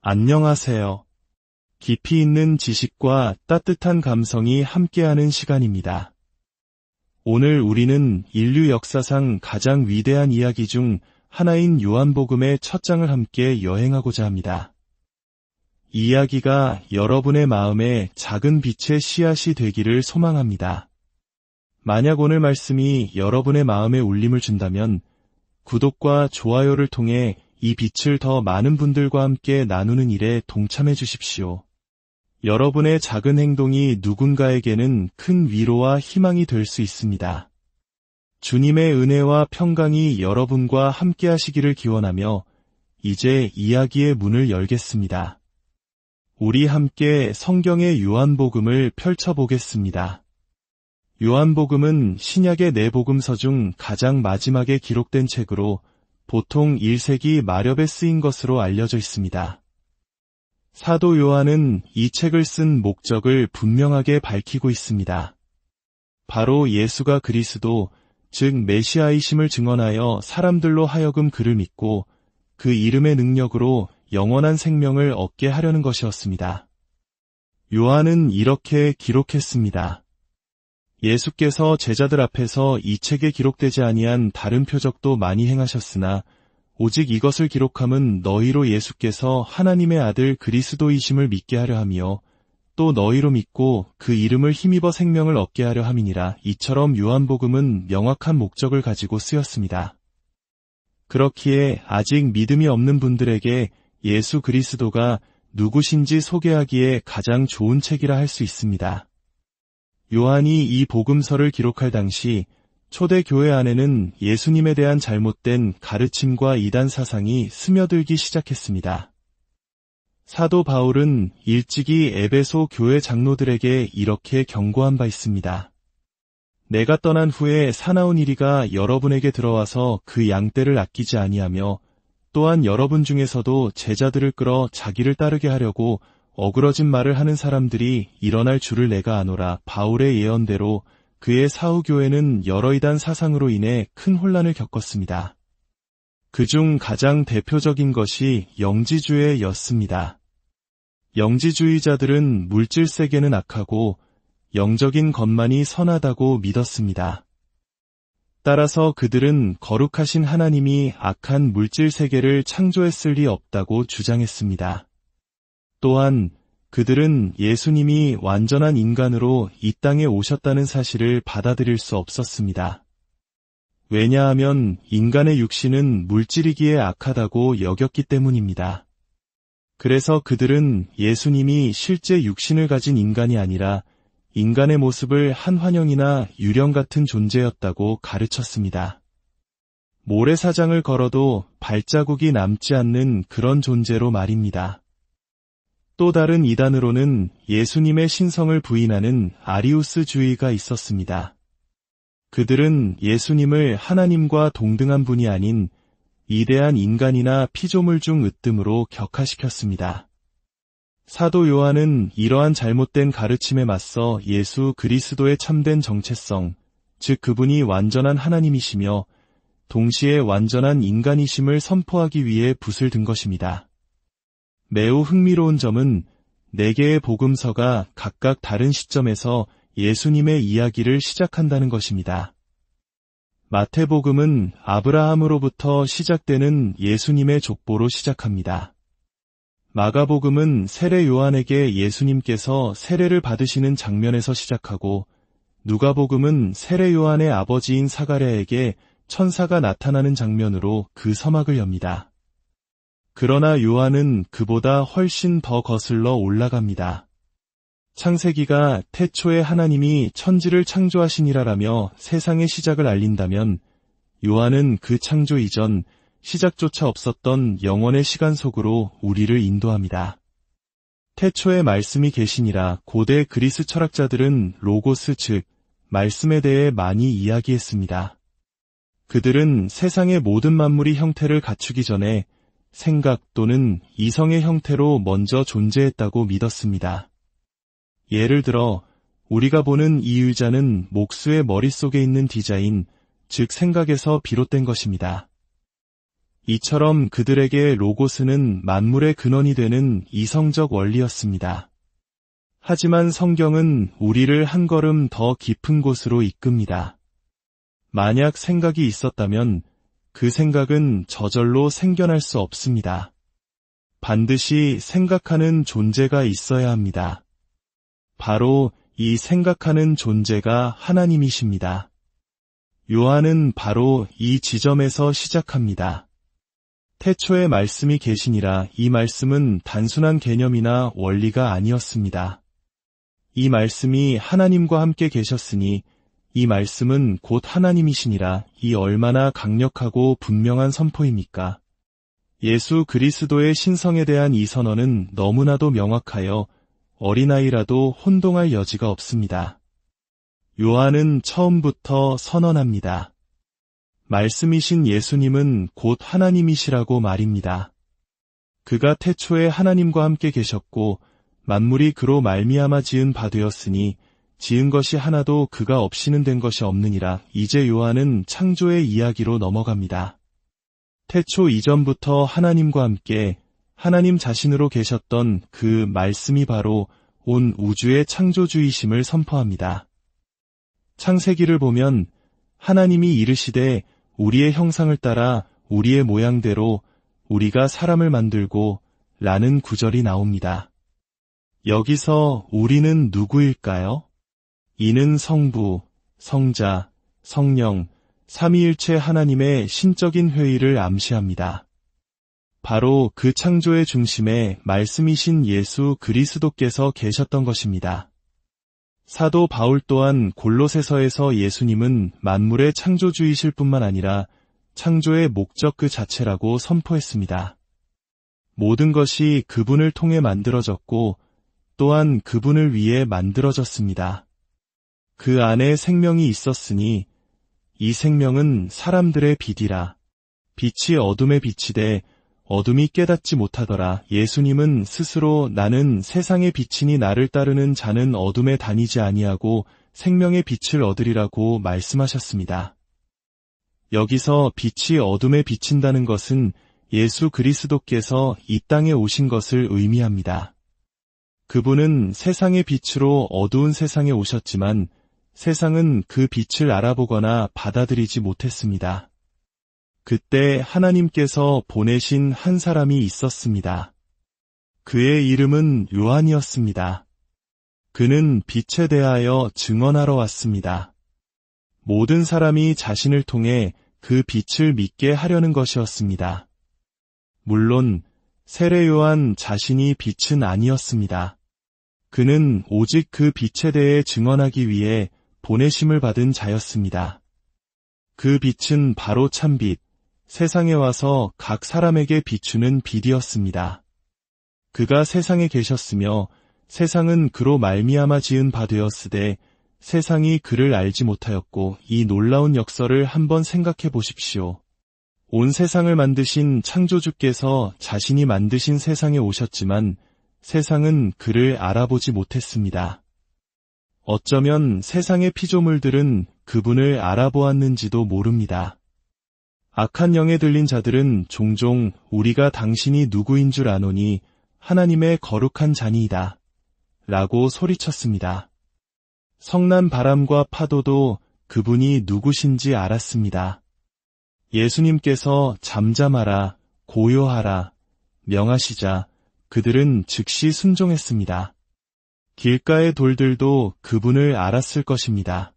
안녕하세요. 깊이 있는 지식과 따뜻한 감성이 함께하는 시간입니다. 오늘 우리는 인류 역사상 가장 위대한 이야기 중 하나인 요한복음의 첫 장을 함께 여행하고자 합니다. 이 이야기가 여러분의 마음에 작은 빛의 씨앗이 되기를 소망합니다. 만약 오늘 말씀이 여러분의 마음에 울림을 준다면 구독과 좋아요를 통해 이 빛을 더 많은 분들과 함께 나누는 일에 동참해 주십시오. 여러분의 작은 행동이 누군가에게는 큰 위로와 희망이 될 수 있습니다. 주님의 은혜와 평강이 여러분과 함께 하시기를 기원하며 이제 이야기의 문을 열겠습니다. 우리 함께 성경의 요한복음을 펼쳐보겠습니다. 요한복음은 신약의 네 복음서 중 가장 마지막에 기록된 책으로 보통 1세기 마렵에 쓰인 것으로 알려져 있습니다. 사도 요한은 이 책을 쓴 목적을 분명하게 밝히고 있습니다. 바로 예수가 그리스도, 즉 메시아이심을 증언하여 사람들로 하여금 그를 믿고 그 이름의 능력으로 영원한 생명을 얻게 하려는 것이었습니다. 요한은 이렇게 기록했습니다. 예수께서 제자들 앞에서 이 책에 기록되지 아니한 다른 표적도 많이 행하셨으나 오직 이것을 기록함은 너희로 예수께서 하나님의 아들 그리스도이심을 믿게 하려 함이요 또 너희로 믿고 그 이름을 힘입어 생명을 얻게 하려 함이니라. 이처럼 요한복음은 명확한 목적을 가지고 쓰였습니다. 그렇기에 아직 믿음이 없는 분들에게 예수 그리스도가 누구신지 소개하기에 가장 좋은 책이라 할 수 있습니다. 요한이 이 복음서를 기록할 당시 초대 교회 안에는 예수님에 대한 잘못된 가르침과 이단 사상이 스며들기 시작했습니다. 사도 바울은 일찍이 에베소 교회 장로들에게 이렇게 경고한 바 있습니다. 내가 떠난 후에 사나운 이리가 여러분에게 들어와서 그 양떼를 아끼지 아니하며 또한 여러분 중에서도 제자들을 끌어 자기를 따르게 하려고 어그러진 말을 하는 사람들이 일어날 줄을 내가 아노라. 바울의 예언대로 그의 사후교회는 여러 이단 사상으로 인해 큰 혼란을 겪었습니다. 그중 가장 대표적인 것이 영지주의였습니다. 영지주의자들은 물질 세계는 악하고 영적인 것만이 선하다고 믿었습니다. 따라서 그들은 거룩하신 하나님이 악한 물질 세계를 창조했을 리 없다고 주장했습니다. 또한 그들은 예수님이 완전한 인간으로 이 땅에 오셨다는 사실을 받아들일 수 없었습니다. 왜냐하면 인간의 육신은 물질이기에 악하다고 여겼기 때문입니다. 그래서 그들은 예수님이 실제 육신을 가진 인간이 아니라 인간의 모습을 한 환영이나 유령 같은 존재였다고 가르쳤습니다. 모래사장을 걸어도 발자국이 남지 않는 그런 존재로 말입니다. 또 다른 이단으로는 예수님의 신성을 부인하는 아리우스주의가 있었습니다. 그들은 예수님을 하나님과 동등한 분이 아닌 이대한 인간이나 피조물 중 으뜸으로 격하시켰습니다. 사도 요한은 이러한 잘못된 가르침에 맞서 예수 그리스도의 참된 정체성, 즉 그분이 완전한 하나님이시며 동시에 완전한 인간이심을 선포하기 위해 붓을 든 것입니다. 매우 흥미로운 점은 4개의 복음서가 각각 다른 시점에서 예수님의 이야기를 시작한다는 것입니다. 마태복음은 아브라함으로부터 시작되는 예수님의 족보로 시작합니다. 마가복음은 세례 요한에게 예수님께서 세례를 받으시는 장면에서 시작하고 누가복음은 세례 요한의 아버지인 사가랴에게 천사가 나타나는 장면으로 그 서막을 엽니다. 그러나 요한은 그보다 훨씬 더 거슬러 올라갑니다. 창세기가 태초에 하나님이 천지를 창조하시니라라며 세상의 시작을 알린다면 요한은 그 창조 이전 시작조차 없었던 영원의 시간 속으로 우리를 인도합니다. 태초에 말씀이 계시니라. 고대 그리스 철학자들은 로고스 즉 말씀에 대해 많이 이야기했습니다. 그들은 세상의 모든 만물이 형태를 갖추기 전에 생각 또는 이성의 형태로 먼저 존재했다고 믿었습니다. 예를 들어 우리가 보는 이 의자는 목수의 머릿속에 있는 디자인, 즉 생각에서 비롯된 것입니다. 이처럼 그들에게 로고스는 만물의 근원이 되는 이성적 원리였습니다. 하지만 성경은 우리를 한 걸음 더 깊은 곳으로 이끕니다. 만약 생각이 있었다면 그 생각은 저절로 생겨날 수 없습니다. 반드시 생각하는 존재가 있어야 합니다. 바로 이 생각하는 존재가 하나님이십니다. 요한은 바로 이 지점에서 시작합니다. 태초에 말씀이 계시니라. 이 말씀은 단순한 개념이나 원리가 아니었습니다. 이 말씀이 하나님과 함께 계셨으니 이 말씀은 곧 하나님이시니라. 이 얼마나 강력하고 분명한 선포입니까? 예수 그리스도의 신성에 대한 이 선언은 너무나도 명확하여 어린아이라도 혼동할 여지가 없습니다. 요한은 처음부터 선언합니다. 말씀이신 예수님은 곧 하나님이시라고 말입니다. 그가 태초에 하나님과 함께 계셨고 만물이 그로 말미암아 지은 바 되었으니 지은 것이 하나도 그가 없이는 된 것이 없느니라. 이제 요한은 창조의 이야기로 넘어갑니다. 태초 이전부터 하나님과 함께 하나님 자신으로 계셨던 그 말씀이 바로 온 우주의 창조주이심을 선포합니다. 창세기를 보면 하나님이 이르시되 우리의 형상을 따라 우리의 모양대로 우리가 사람을 만들고 라는 구절이 나옵니다. 여기서 우리는 누구일까요? 이는 성부, 성자, 성령, 삼위일체 하나님의 신적인 회의를 암시합니다. 바로 그 창조의 중심에 말씀이신 예수 그리스도께서 계셨던 것입니다. 사도 바울 또한 골로새서에서 예수님은 만물의 창조주이실 뿐만 아니라 창조의 목적 그 자체라고 선포했습니다. 모든 것이 그분을 통해 만들어졌고 또한 그분을 위해 만들어졌습니다. 그 안에 생명이 있었으니 이 생명은 사람들의 빛이라. 빛이 어둠에 비치되 어둠이 깨닫지 못하더라. 예수님은 스스로 나는 세상의 빛이니 나를 따르는 자는 어둠에 다니지 아니하고 생명의 빛을 얻으리라고 말씀하셨습니다. 여기서 빛이 어둠에 비친다는 것은 예수 그리스도께서 이 땅에 오신 것을 의미합니다. 그분은 세상의 빛으로 어두운 세상에 오셨지만 세상은 그 빛을 알아보거나 받아들이지 못했습니다. 그때 하나님께서 보내신 한 사람이 있었습니다. 그의 이름은 요한이었습니다. 그는 빛에 대하여 증언하러 왔습니다. 모든 사람이 자신을 통해 그 빛을 믿게 하려는 것이었습니다. 물론 세례 요한 자신이 빛은 아니었습니다. 그는 오직 그 빛에 대해 증언하기 위해 보내심을 받은 자였습니다. 그 빛은 바로 참빛, 세상에 와서 각 사람에게 비추는 빛이었습니다. 그가 세상에 계셨으며 세상은 그로 말미암아 지은 바 되었으되 세상이 그를 알지 못하였고 이 놀라운 역설을 한번 생각해 보십시오. 온 세상을 만드신 창조주께서 자신이 만드신 세상에 오셨지만 세상은 그를 알아보지 못했습니다. 어쩌면 세상의 피조물들은 그분을 알아보았는지도 모릅니다. 악한 영에 들린 자들은 종종 우리가 당신이 누구인 줄 아노니 하나님의 거룩한 자니이다 라고 소리쳤습니다. 성난 바람과 파도도 그분이 누구신지 알았습니다. 예수님께서 잠잠하라, 고요하라, 명하시자 그들은 즉시 순종했습니다. 길가의 돌들도 그분을 알았을 것입니다.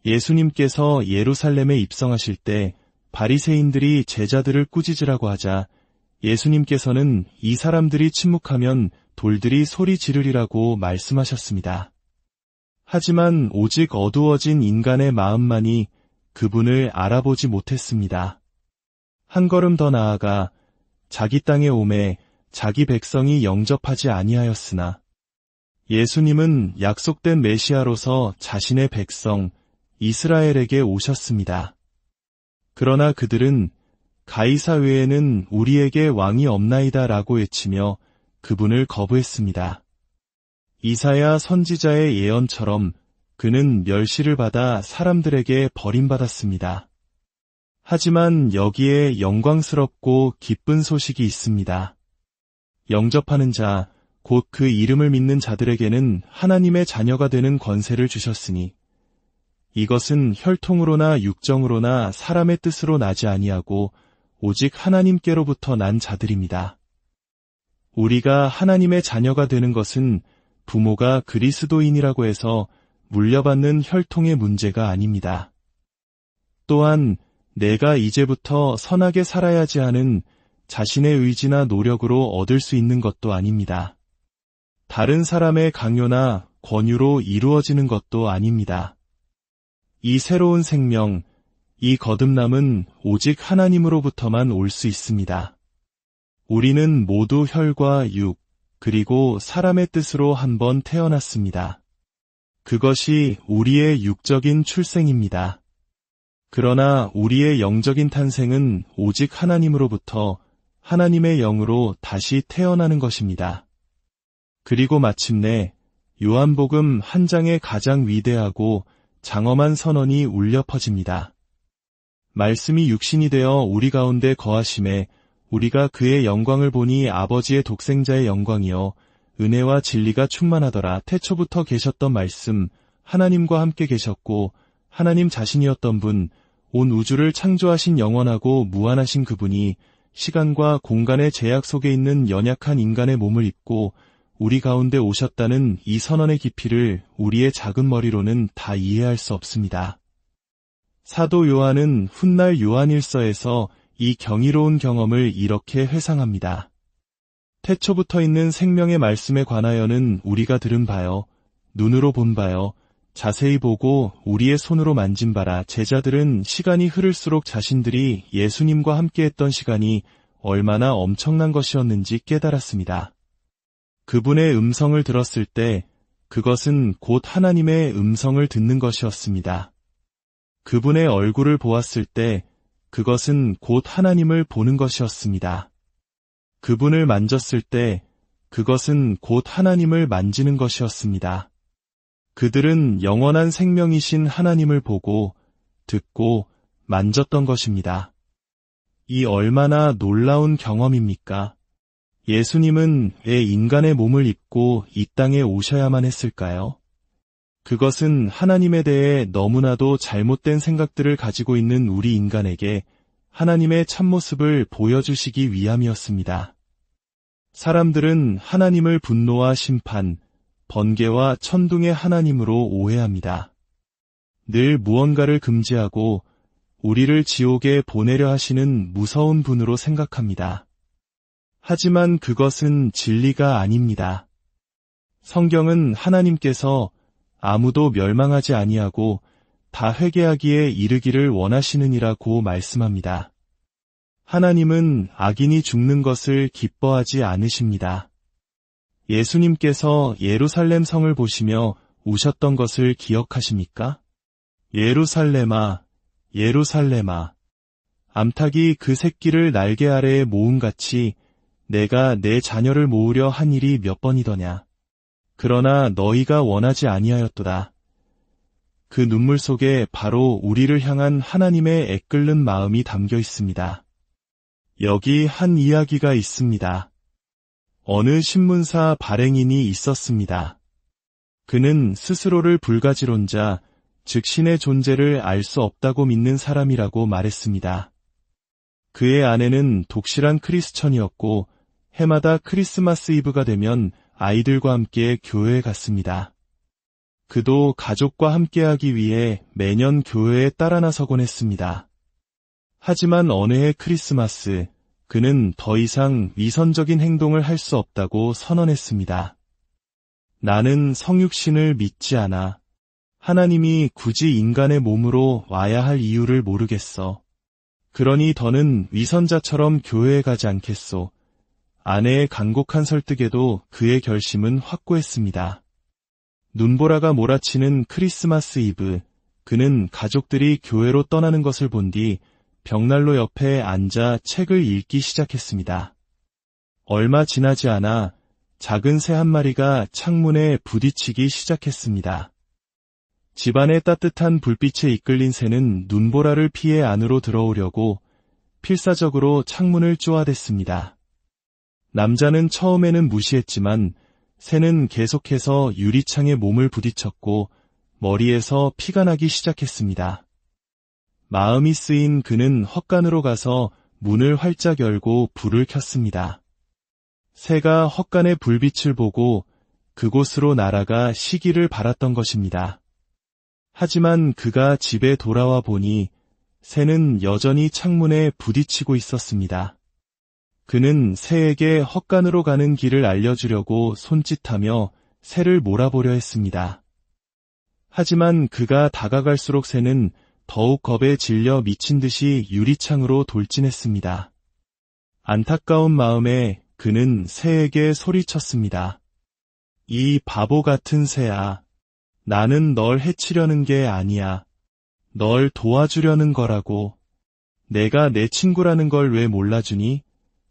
예수님께서 예루살렘에 입성하실 때 바리새인들이 제자들을 꾸짖으라고 하자 예수님께서는 이 사람들이 침묵하면 돌들이 소리 지르리라고 말씀하셨습니다. 하지만 오직 어두워진 인간의 마음만이 그분을 알아보지 못했습니다. 한 걸음 더 나아가 자기 땅에 오매 자기 백성이 영접하지 아니하였으나 예수님은 약속된 메시아로서 자신의 백성 이스라엘에게 오셨습니다. 그러나 그들은 가이사 외에는 우리에게 왕이 없나이다 라고 외치며 그분을 거부했습니다. 이사야 선지자의 예언처럼 그는 멸시를 받아 사람들에게 버림받았습니다. 하지만 여기에 영광스럽고 기쁜 소식이 있습니다. 영접하는 자, 곧 그 이름을 믿는 자들에게는 하나님의 자녀가 되는 권세를 주셨으니 이것은 혈통으로나 육정으로나 사람의 뜻으로 나지 아니하고 오직 하나님께로부터 난 자들입니다. 우리가 하나님의 자녀가 되는 것은 부모가 그리스도인이라고 해서 물려받는 혈통의 문제가 아닙니다. 또한 내가 이제부터 선하게 살아야지 하는 자신의 의지나 노력으로 얻을 수 있는 것도 아닙니다. 다른 사람의 강요나 권유로 이루어지는 것도 아닙니다. 이 새로운 생명, 이 거듭남은 오직 하나님으로부터만 올 수 있습니다. 우리는 모두 혈과 육, 그리고 사람의 뜻으로 한번 태어났습니다. 그것이 우리의 육적인 출생입니다. 그러나 우리의 영적인 탄생은 오직 하나님으로부터 하나님의 영으로 다시 태어나는 것입니다. 그리고 마침내 요한복음 한 장의 가장 위대하고 장엄한 선언이 울려 퍼집니다. 말씀이 육신이 되어 우리 가운데 거하심에 우리가 그의 영광을 보니 아버지의 독생자의 영광이요 은혜와 진리가 충만하더라. 태초부터 계셨던 말씀, 하나님과 함께 계셨고 하나님 자신이었던 분, 온 우주를 창조하신 영원하고 무한하신 그분이 시간과 공간의 제약 속에 있는 연약한 인간의 몸을 입고 우리 가운데 오셨다는 이 선언의 깊이를 우리의 작은 머리로는 다 이해할 수 없습니다. 사도 요한은 훗날 요한일서에서 이 경이로운 경험을 이렇게 회상합니다. 태초부터 있는 생명의 말씀에 관하여는 우리가 들은 바요, 눈으로 본 바요, 자세히 보고 우리의 손으로 만진 바라. 제자들은 시간이 흐를수록 자신들이 예수님과 함께했던 시간이 얼마나 엄청난 것이었는지 깨달았습니다. 그분의 음성을 들었을 때 그것은 곧 하나님의 음성을 듣는 것이었습니다. 그분의 얼굴을 보았을 때 그것은 곧 하나님을 보는 것이었습니다. 그분을 만졌을 때 그것은 곧 하나님을 만지는 것이었습니다. 그들은 영원한 생명이신 하나님을 보고 듣고 만졌던 것입니다. 이 얼마나 놀라운 경험입니까? 예수님은 왜 인간의 몸을 입고 이 땅에 오셔야만 했을까요? 그것은 하나님에 대해 너무나도 잘못된 생각들을 가지고 있는 우리 인간에게 하나님의 참모습을 보여주시기 위함이었습니다. 사람들은 하나님을 분노와 심판, 번개와 천둥의 하나님으로 오해합니다. 늘 무언가를 금지하고 우리를 지옥에 보내려 하시는 무서운 분으로 생각합니다. 하지만 그것은 진리가 아닙니다. 성경은 하나님께서 아무도 멸망하지 아니하고 다 회개하기에 이르기를 원하시느니라고 말씀합니다. 하나님은 악인이 죽는 것을 기뻐하지 않으십니다. 예수님께서 예루살렘 성을 보시며 우셨던 것을 기억하십니까? 예루살렘아, 예루살렘아, 암탉이 그 새끼를 날개 아래에 모음같이 내가 내 자녀를 모으려 한 일이 몇 번이더냐. 그러나 너희가 원하지 아니하였도다. 그 눈물 속에 바로 우리를 향한 하나님의 애끓는 마음이 담겨 있습니다. 여기 한 이야기가 있습니다. 어느 신문사 발행인이 있었습니다. 그는 스스로를 불가지론자, 즉 신의 존재를 알 수 없다고 믿는 사람이라고 말했습니다. 그의 아내는 독실한 크리스천이었고 해마다 크리스마스 이브가 되면 아이들과 함께 교회에 갔습니다. 그도 가족과 함께하기 위해 매년 교회에 따라 나서곤 했습니다. 하지만 어느 해 크리스마스, 그는 더 이상 위선적인 행동을 할 수 없다고 선언했습니다. 나는 성육신을 믿지 않아. 하나님이 굳이 인간의 몸으로 와야 할 이유를 모르겠어. 그러니 더는 위선자처럼 교회에 가지 않겠소. 아내의 간곡한 설득에도 그의 결심은 확고했습니다. 눈보라가 몰아치는 크리스마스 이브, 그는 가족들이 교회로 떠나는 것을 본 뒤 벽난로 옆에 앉아 책을 읽기 시작했습니다. 얼마 지나지 않아 작은 새 한 마리가 창문에 부딪히기 시작했습니다. 집안의 따뜻한 불빛에 이끌린 새는 눈보라를 피해 안으로 들어오려고 필사적으로 창문을 쪼아댔습니다. 남자는 처음에는 무시했지만 새는 계속해서 유리창에 몸을 부딪혔고 머리에서 피가 나기 시작했습니다. 마음이 쓰인 그는 헛간으로 가서 문을 활짝 열고 불을 켰습니다. 새가 헛간의 불빛을 보고 그곳으로 날아가 쉬기를 바랐던 것입니다. 하지만 그가 집에 돌아와 보니 새는 여전히 창문에 부딪히고 있었습니다. 그는 새에게 헛간으로 가는 길을 알려주려고 손짓하며 새를 몰아보려 했습니다. 하지만 그가 다가갈수록 새는 더욱 겁에 질려 미친 듯이 유리창으로 돌진했습니다. 안타까운 마음에 그는 새에게 소리쳤습니다. 이 바보 같은 새야. 나는 널 해치려는 게 아니야. 널 도와주려는 거라고. 내가 내 친구라는 걸 왜 몰라주니?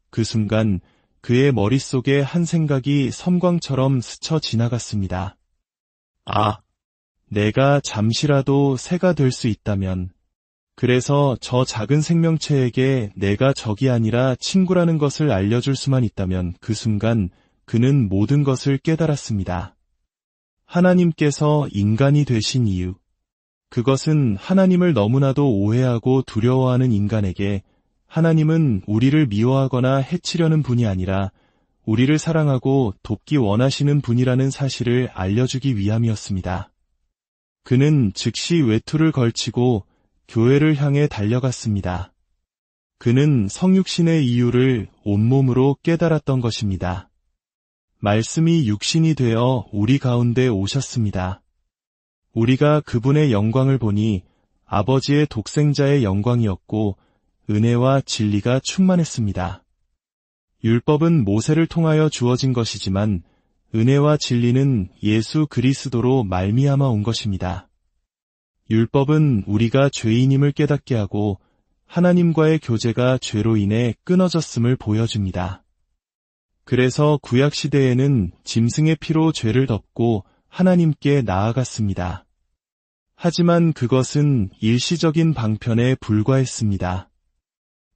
그 순간 그의 머릿속에 한 생각이 섬광처럼 스쳐 지나갔습니다. 아, 내가 잠시라도 새가 될 수 있다면, 그래서 저 작은 생명체에게 내가 적이 아니라 친구라는 것을 알려줄 수만 있다면 그 순간 그는 모든 것을 깨달았습니다. 하나님께서 인간이 되신 이유, 그것은 하나님을 너무나도 오해하고 두려워하는 인간에게 하나님은 우리를 미워하거나 해치려는 분이 아니라 우리를 사랑하고 돕기 원하시는 분이라는 사실을 알려주기 위함이었습니다. 그는 즉시 외투를 걸치고 교회를 향해 달려갔습니다. 그는 성육신의 이유를 온몸으로 깨달았던 것입니다. 말씀이 육신이 되어 우리 가운데 오셨습니다. 우리가 그분의 영광을 보니 아버지의 독생자의 영광이었고 은혜와 진리가 충만했습니다. 율법은 모세를 통하여 주어진 것이지만 은혜와 진리는 예수 그리스도로 말미암아 온 것입니다. 율법은 우리가 죄인임을 깨닫게 하고 하나님과의 교제가 죄로 인해 끊어졌음을 보여줍니다. 그래서 구약시대에는 짐승의 피로 죄를 덮고 하나님께 나아갔습니다. 하지만 그것은 일시적인 방편에 불과했습니다.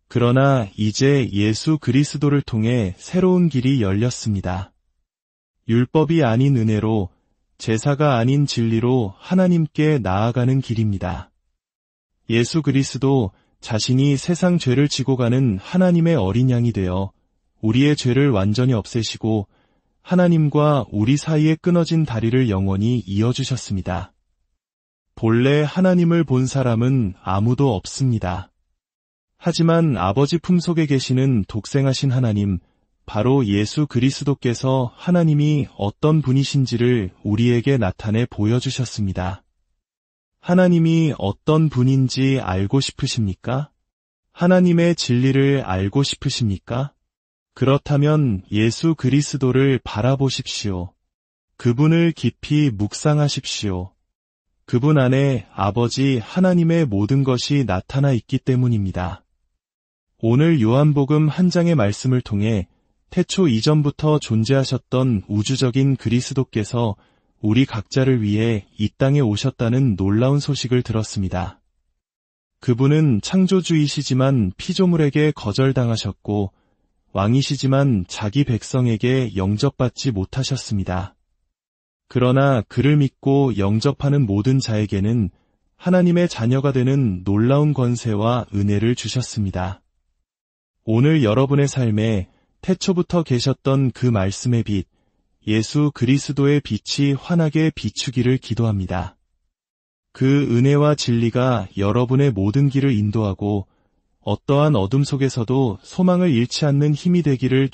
그러나 이제 예수 그리스도를 통해 새로운 길이 열렸습니다. 율법이 아닌 은혜로, 제사가 아닌 진리로 하나님께 나아가는 길입니다. 예수 그리스도 자신이 세상 죄를 지고 가는 하나님의 어린 양이 되어 우리의 죄를 완전히 없애시고 하나님과 우리 사이에 끊어진 다리를 영원히 이어주셨습니다. 본래 하나님을 본 사람은 아무도 없습니다. 하지만 아버지 품속에 계시는 독생하신 하나님, 바로 예수 그리스도께서 하나님이 어떤 분이신지를 우리에게 나타내 보여주셨습니다. 하나님이 어떤 분인지 알고 싶으십니까? 하나님의 진리를 알고 싶으십니까? 그렇다면 예수 그리스도를 바라보십시오. 그분을 깊이 묵상하십시오. 그분 안에 아버지 하나님의 모든 것이 나타나 있기 때문입니다. 오늘 요한복음 한 장의 말씀을 통해 태초 이전부터 존재하셨던 우주적인 그리스도께서 우리 각자를 위해 이 땅에 오셨다는 놀라운 소식을 들었습니다. 그분은 창조주이시지만 피조물에게 거절당하셨고 왕이시지만 자기 백성에게 영접받지 못하셨습니다. 그러나 그를 믿고 영접하는 모든 자에게는 하나님의 자녀가 되는 놀라운 권세와 은혜를 주셨습니다. 오늘 여러분의 삶에 태초부터 계셨던 그 말씀의 빛, 예수 그리스도의 빛이 환하게 비추기를 기도합니다. 그 은혜와 진리가 여러분의 모든 길을 인도하고 어떠한 어둠 속에서도 소망을 잃지 않는 힘이 되기를